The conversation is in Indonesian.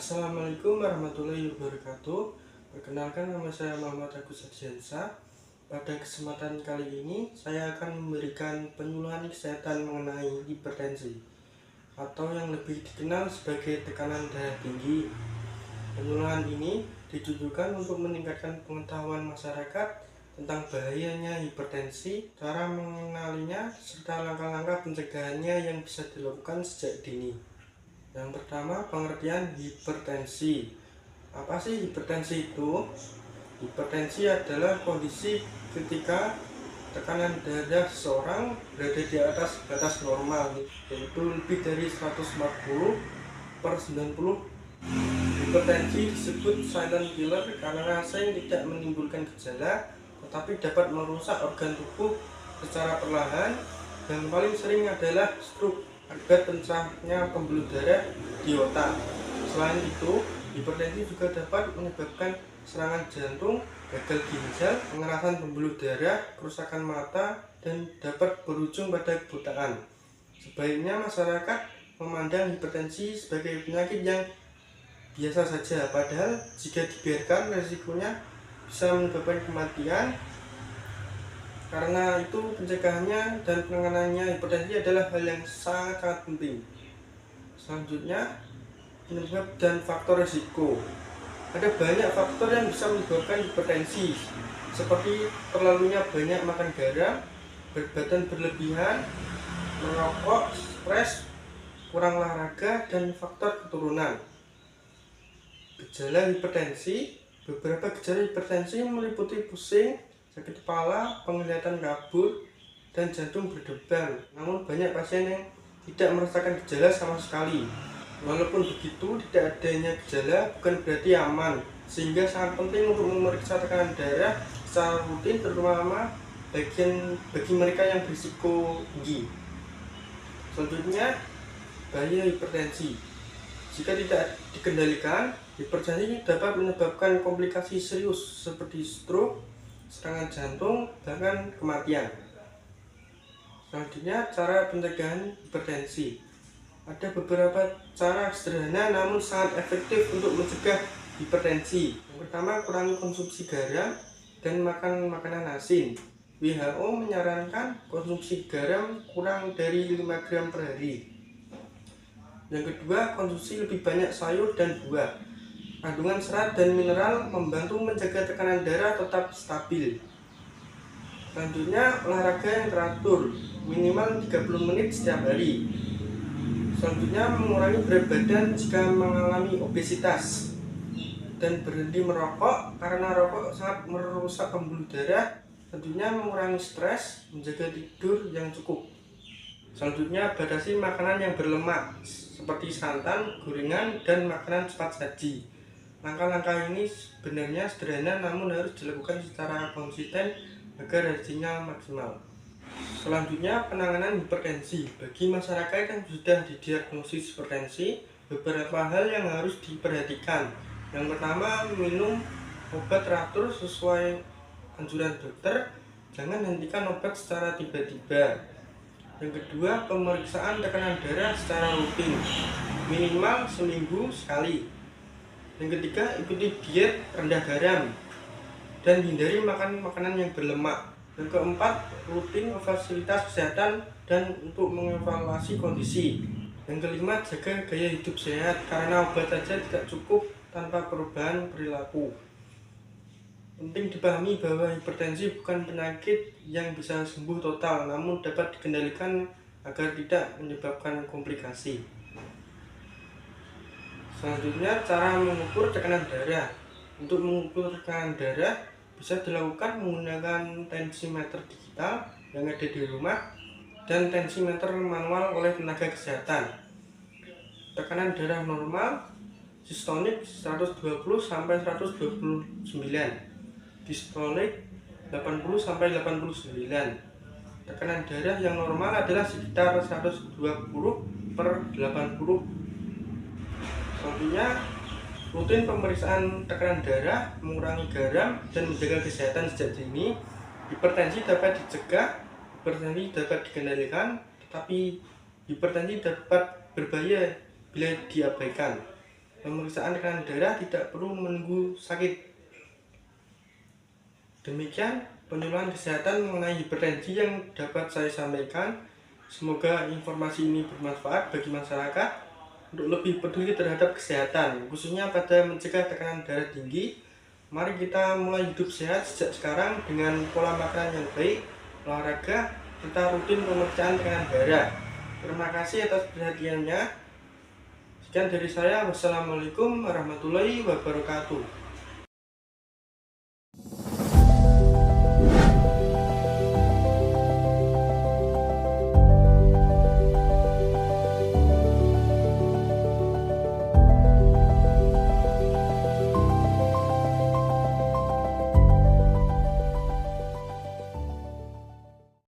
Assalamualaikum warahmatullahi wabarakatuh. Perkenalkan, nama saya Muhammad Agus Ardiansyah. Pada kesempatan kali ini saya akan memberikan penyuluhan kesehatan mengenai hipertensi atau yang lebih dikenal sebagai tekanan darah tinggi. Penyuluhan ini ditujukan untuk meningkatkan pengetahuan masyarakat tentang bahayanya hipertensi, cara mengenalinya, serta langkah-langkah pencegahannya yang bisa dilakukan sejak dini. Yang pertama, pengertian hipertensi. Apa sih hipertensi itu? Hipertensi adalah kondisi ketika tekanan darah seseorang berada di atas batas normal, yaitu lebih dari 140/90. Hipertensi disebut silent killer karena sering tidak menimbulkan gejala, tetapi dapat merusak organ tubuh secara perlahan, dan paling sering adalah stroke akibat pecahnya pembuluh darah di otak. Selain itu, hipertensi juga dapat menyebabkan serangan jantung, gagal ginjal, pengerasan pembuluh darah, kerusakan mata, dan dapat berujung pada kebutaan. Sebaiknya masyarakat memandang hipertensi sebagai penyakit yang biasa saja, padahal jika dibiarkan resikonya bisa menyebabkan kematian. Karena itu pencegahannya dan penanganannya hipertensi adalah hal yang sangat penting. Selanjutnya, penyebab dan faktor risiko. Ada banyak faktor yang bisa menyebabkan hipertensi, seperti terlalunya banyak makan garam, berat badan berlebihan, merokok, stres, kurang olahraga, dan faktor keturunan. Gejala hipertensi. Beberapa gejala hipertensi meliputi pusing, sakit kepala, penglihatan kabur, dan jantung berdebar. Namun banyak pasien yang tidak merasakan gejala sama sekali. Walaupun begitu, tidak adanya gejala bukan berarti aman, sehingga sangat penting untuk memeriksa tekanan darah secara rutin, terutama bagi mereka yang berisiko tinggi. Selanjutnya, bahaya hipertensi. Jika tidak dikendalikan, hipertensi dapat menyebabkan komplikasi serius seperti stroke, serangan jantung, bahkan kematian. Selanjutnya, cara pencegahan hipertensi. Ada beberapa cara sederhana namun sangat efektif untuk mencegah hipertensi. Yang pertama, kurangi konsumsi garam dan makan makanan asin. WHO menyarankan konsumsi garam kurang dari 5 gram per hari. Yang kedua, konsumsi lebih banyak sayur dan buah. Kandungan serat dan mineral membantu menjaga tekanan darah tetap stabil. Selanjutnya, olahraga yang teratur, minimal 30 menit setiap hari. Selanjutnya, mengurangi berat badan jika mengalami obesitas. Dan berhenti merokok karena rokok sangat merusak pembuluh darah. Selanjutnya, mengurangi stres, menjaga tidur yang cukup. Selanjutnya, batasi makanan yang berlemak seperti santan, gorengan, dan makanan cepat saji. Langkah-langkah ini sebenarnya sederhana namun harus dilakukan secara konsisten agar hasilnya maksimal. Selanjutnya, penanganan hipertensi. Bagi masyarakat yang sudah didiagnosis hipertensi, beberapa hal yang harus diperhatikan. Yang pertama, minum obat teratur sesuai anjuran dokter. Jangan hentikan obat secara tiba-tiba. Yang kedua, pemeriksaan tekanan darah secara rutin, minimal seminggu sekali. Yang ketiga, ikuti diet rendah garam dan hindari makan makanan yang berlemak. Yang keempat, rutin fasilitas kesehatan dan untuk mengevaluasi kondisi. Yang kelima, jaga gaya hidup sehat karena obat saja tidak cukup tanpa perubahan perilaku. Penting dipahami bahwa hipertensi bukan penyakit yang bisa sembuh total, namun dapat dikendalikan agar tidak menyebabkan komplikasi. Selanjutnya, cara mengukur tekanan darah. Untuk mengukur tekanan darah bisa dilakukan menggunakan tensimeter digital yang ada di rumah dan tensimeter manual oleh tenaga kesehatan. tekanan darah normal, sistolik 120 sampai 129, distolik 80 sampai 89. Tekanan darah yang normal adalah sekitar 120 per 80. Selanjutnya, rutin pemeriksaan tekanan darah, mengurangi garam, dan menjaga kesehatan sejak dini. Hipertensi dapat dicegah, hipertensi dapat dikendalikan, tetapi hipertensi dapat berbahaya bila diabaikan. Pemeriksaan tekanan darah tidak perlu menunggu sakit. Demikian penyuluhan kesehatan mengenai hipertensi yang dapat saya sampaikan. Semoga informasi ini bermanfaat bagi masyarakat untuk lebih peduli terhadap kesehatan, khususnya pada mencegah tekanan darah tinggi. Mari kita mulai hidup sehat sejak sekarang dengan pola makan yang baik, olahraga, serta rutin pemeriksaan tekanan darah. Terima kasih atas perhatiannya. Sekian dari saya. Wassalamualaikum warahmatullahi wabarakatuh.